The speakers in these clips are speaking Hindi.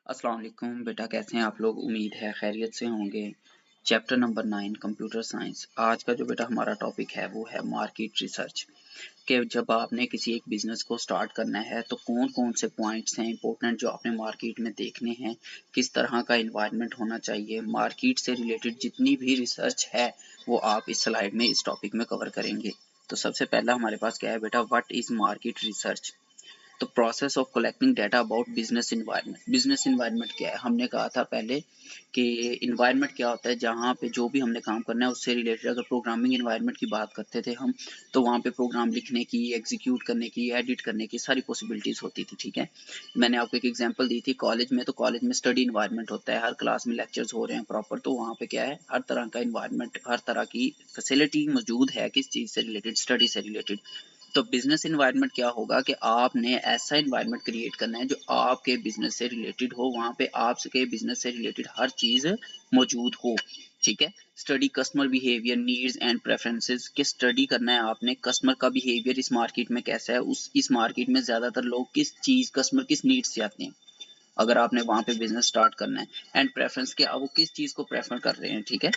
अस्सलाम वालेकुम बेटा, कैसे हैं आप लोग? उम्मीद है खैरियत से होंगे। Chapter number 9 computer science. आज का जो बेटा हमारा टॉपिक है वो है मार्केट रिसर्च। कि जब आपने किसी एक बिजनेस को स्टार्ट करना है तो कौन कौन से पॉइंट्स हैं इंपॉर्टेंट जो आपने मार्केट में देखने हैं, किस तरह का इन्वायरमेंट होना चाहिए, मार्केट से रिलेटेड जितनी भी रिसर्च है वो आप इस स्लाइड में इस टॉपिक में कवर करेंगे। तो सबसे पहला हमारे पास क्या है बेटा, व्हाट इज मार्केट रिसर्च। तो process of collecting data about business environment. Business environment क्या है, हमने कहा था पहले कि इन्वायरमेंट क्या होता है जहाँ पे जो भी हमने काम करना है उससे रिलेटेड। अगर प्रोग्रामिंग इन्वायरमेंट की बात करते थे हम, तो वहाँ पे प्रोग्राम लिखने की, एग्जीक्यूट करने की, एडिट करने की सारी पॉसिबिलिटीज होती थी। ठीक है, मैंने आपको एक एग्जांपल दी थी कॉलेज में। तो कॉलेज में स्टडी इन्वायरमेंट होता है, हर क्लास में लेक्चर्स हो रहे हैं प्रॉपर, तो वहाँ पे क्या है, हर तरह का इन्वायरमेंट, हर तरह की फैसिलिटी मौजूद है किस चीज़ से रिलेटेड, स्टडी से रिलेटेड। तो बिजनेस इन्वायरमेंट क्या होगा कि आपने ऐसा इन्वायरमेंट क्रिएट करना है जो आपके बिजनेस से रिलेटेड हो, वहां पे आपके बिजनेस से रिलेटेड हर चीज मौजूद हो। ठीक है, study customer behaviour, needs and preferences के स्टडी करना है आपने। कस्टमर का बिहेवियर इस मार्केट में कैसा है, उस इस मार्केट में ज्यादातर लोग किस चीज, कस्टमर किस नीड्स से आते हैं अगर आपने वहां पे बिजनेस स्टार्ट करना है। एंड प्रेफरेंस के, अब वो किस चीज को प्रेफर कर रहे हैं। ठीक है,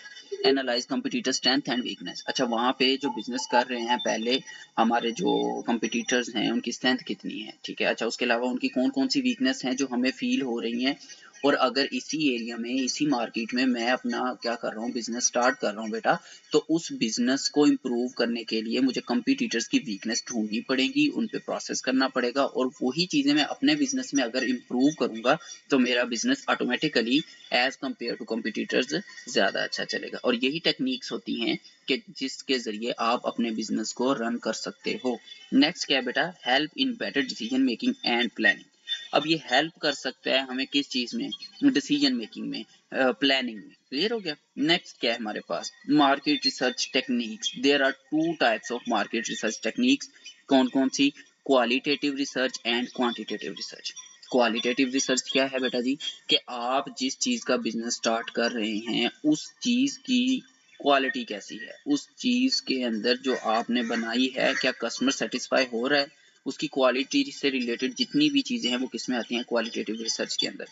analyse competitor strength and weakness. अच्छा, वहां पे जो बिजनेस कर रहे हैं पहले हमारे जो कंपटीटर्स हैं उनकी स्ट्रेंथ कितनी है। ठीक है, अच्छा उसके अलावा उनकी कौन कौन सी वीकनेस हैं जो हमें फील हो रही हैं। और अगर इसी एरिया में, इसी मार्केट में मैं अपना क्या कर रहा हूँ, बिजनेस स्टार्ट कर रहा हूँ बेटा, तो उस बिजनेस को इम्प्रूव करने के लिए मुझे कंपटीटर्स की वीकनेस ढूंढनी पड़ेगी, उन पे प्रोसेस करना पड़ेगा, और वही चीजें मैं अपने बिजनेस में अगर इम्प्रूव करूंगा तो मेरा business automatically as compared to competitors ज्यादा अच्छा चलेगा। और यही टेक्निक्स होती हैं कि जिसके जरिए आप अपने बिजनेस को रन कर सकते हो। नेक्स्ट क्या है बेटा, help in better decision making and planning. अब ये हेल्प कर सकता है हमें किस चीज में, डिसीजन मेकिंग में, प्लानिंग में। क्लियर हो गया। नेक्स्ट क्या है हमारे पास, market research techniques. There are two types of market research techniques. कौन कौन सी, qualitative research and quantitative research. Qualitative research क्या है बेटा जी, कि आप जिस चीज का बिजनेस स्टार्ट कर रहे हैं उस चीज की क्वालिटी कैसी है, उस चीज के अंदर जो आपने बनाई है क्या कस्टमर सेटिस्फाई हो रहा है, उसकी क्वालिटी से रिलेटेड जितनी भी चीजें हैं वो किसमें आती हैं, क्वालिटेटिव रिसर्च के अंदर।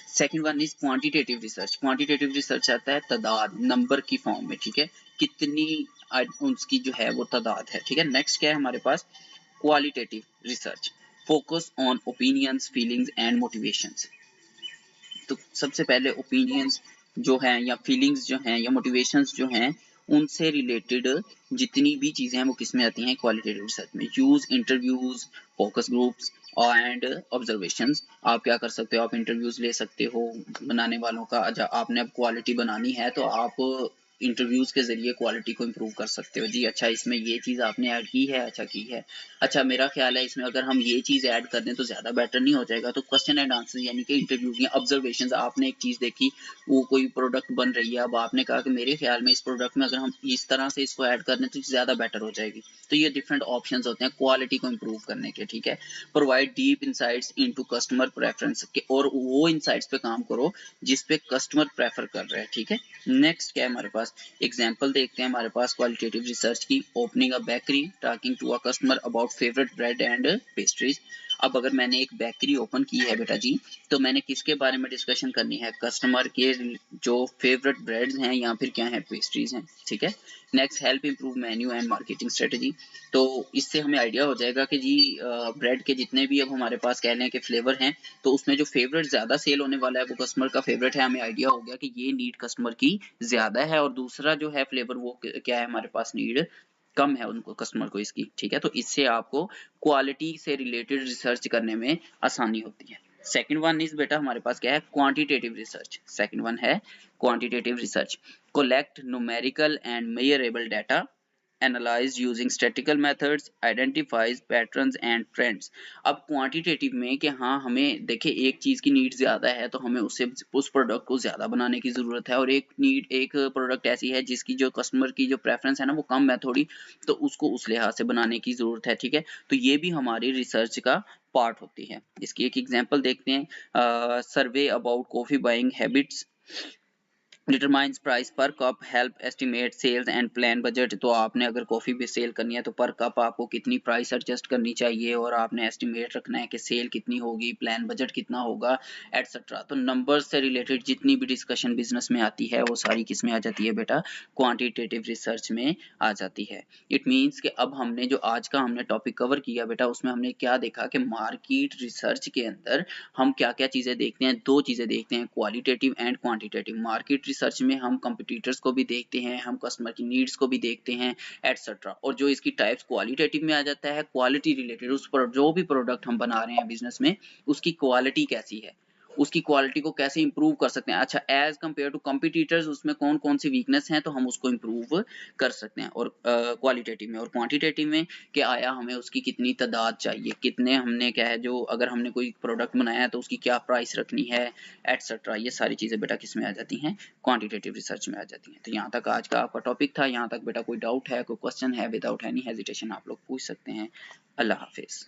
Second one is quantitative research. Quantitative research आता है तादाद, नंबर की फॉर्म में। ठीक है, कितनी उसकी जो है वो तादाद है। ठीक है, नेक्स्ट क्या है हमारे पास, qualitative research, focus on opinions, feelings and motivations. तो सबसे पहले ओपिनियंस जो हैं या फीलिंग्स जो हैं या मोटिवेशंस जो हैं उनसे रिलेटेड जितनी भी चीजें हैं वो किसमें आती हैं, क्वालिटेटिव रिसर्च में। Use interviews, focus groups and observations. आप क्या कर सकते हो, आप इंटरव्यूज ले सकते हो बनाने वालों का। आपने अब क्वालिटी बनानी है तो आप इंटरव्यूज के जरिए क्वालिटी को इम्प्रूव कर सकते हो जी। अच्छा, इसमें ये चीज आपने ऐड की है, अच्छा की है। अच्छा, मेरा ख्याल है इसमें अगर हम ये चीज ऐड कर दें तो ज्यादा बेटर नहीं हो जाएगा। तो क्वेश्चन एंड आंसर यानी कि इंटरव्यू की ऑब्जर्वेशंस, आपने एक चीज देखी, वो कोई प्रोडक्ट बन रही है, अब आपने कहा कि मेरे ख्याल में इस प्रोडक्ट में अगर हम इस तरह से इसको ऐड कर दें तो ज्यादा बेटर हो जाएगी। तो ये डिफरेंट ऑप्शंस होते हैं क्वालिटी को इम्प्रूव करने के। ठीक है, provide deep insights into customer preference के, और वो इंसाइट्स पे काम करो जिस पे कस्टमर प्रेफर कर रहे हैं। ठीक है, नेक्स्ट क्या है हमारे पास, एग्जाम्पल देखते हैं हमारे पास क्वालिटेटिव रिसर्च की। Opening a bakery, talking to a customer about favourite bread and pastries. अब अगर मैंने एक बेकरी ओपन की है बेटा जी, तो मैंने किसके बारे में डिस्कशन करनी है, कस्टमर के जो फेवरेट ब्रेड्स हैं या फिर क्या है, पेस्ट्रीज हैं। ठीक है, next help improve menu and marketing strategy. तो इससे हमें आइडिया हो जाएगा कि जी ब्रेड के जितने भी अब हमारे पास कह लें कि फ्लेवर हैं, तो उसमें जो फेवरेट ज्यादा सेल होने वाला है वो कस्टमर का फेवरेट है। हमें आइडिया हो गया कि ये नीड कस्टमर की ज्यादा है, और दूसरा जो है फ्लेवर वो क्या है, हमारे पास नीड कम है उनको, कस्टमर को इसकी। ठीक है, तो इससे आपको क्वालिटी से रिलेटेड रिसर्च करने में आसानी होती है। सेकंड वन इज बेटा हमारे पास क्या है, क्वांटिटेटिव रिसर्च। सेकंड वन है quantitative research, collect numerical and measurable data, analyse using statistical methods, identifies patterns and trends. अब क्वांटिटेटिव में कि हाँ हमें देखिए एक चीज की नीड ज्यादा है तो हमें उससे उस प्रोडक्ट को ज्यादा बनाने की जरूरत है, और एक प्रोडक्ट ऐसी है जिसकी जो कस्टमर की जो प्रेफरेंस है ना वो कम है थोड़ी, तो उसको उस लिहाज से बनाने की जरूरत है। ठीक है, तो ये भी हमारी रिसर्च का पार्ट होती है। इसकी एक एग्जांपल देखते हैं, survey about coffee buying habits. Determines price per cup, help estimate sales and plan budget. तो आपने अगर कॉफ़ी भी सेल करनी है तो पर कप आपको कितनी प्राइस एडजस्ट करनी चाहिए और आपने एस्टिमेट रखना है कि सेल कितनी होगी, प्लान बजट कितना होगा, एटसेट्रा। तो नंबर्स से रिलेटेड जितनी भी डिस्कशन बिजनेस में आती है वो सारी किस में आ जाती है बेटा, क्वांटिटेटिव रिसर्च में आ जाती है। इट मीन्स कि अब हमने जो आज का हमने टॉपिक कवर किया बेटा, उसमें हमने क्या देखा कि मार्केट रिसर्च के अंदर हम क्या क्या चीज़ें देखते हैं, दो चीज़ें देखते हैं, qualitative and quantitative. Market research में हम कंपटीटर्स को भी देखते हैं, हम कस्टमर की नीड्स को भी देखते हैं, एटसेट्रा। और जो इसकी टाइप्स क्वालिटेटिव में आ जाता है, क्वालिटी रिलेटेड, उस पर जो भी प्रोडक्ट हम बना रहे हैं बिजनेस में उसकी क्वालिटी कैसी है, उसकी क्वालिटी को कैसे इंप्रूव कर सकते हैं। अच्छा, एज कंपेयर टू कंपटीटर्स उसमें कौन कौन सी वीकनेस हैं तो हम उसको इंप्रूव कर सकते हैं। और क्वालिटेटिव में और क्वांटिटेटिव में कि आया हमें उसकी कितनी तादाद चाहिए, कितने हमने क्या है जो अगर हमने कोई प्रोडक्ट बनाया है तो उसकी क्या प्राइस रखनी है, एटसेट्रा। ये सारी चीज़ें बेटा किस में आ जाती हैं, क्वांटिटेटिव रिसर्च में आ जाती हैं। तो यहाँ तक आज का आपका टॉपिक था। यहाँ तक बेटा कोई डाउट है, कोई क्वेश्चन है, विदाउट एनी हेजिटेशन आप लोग पूछ सकते हैं। अल्लाह हाफिज़।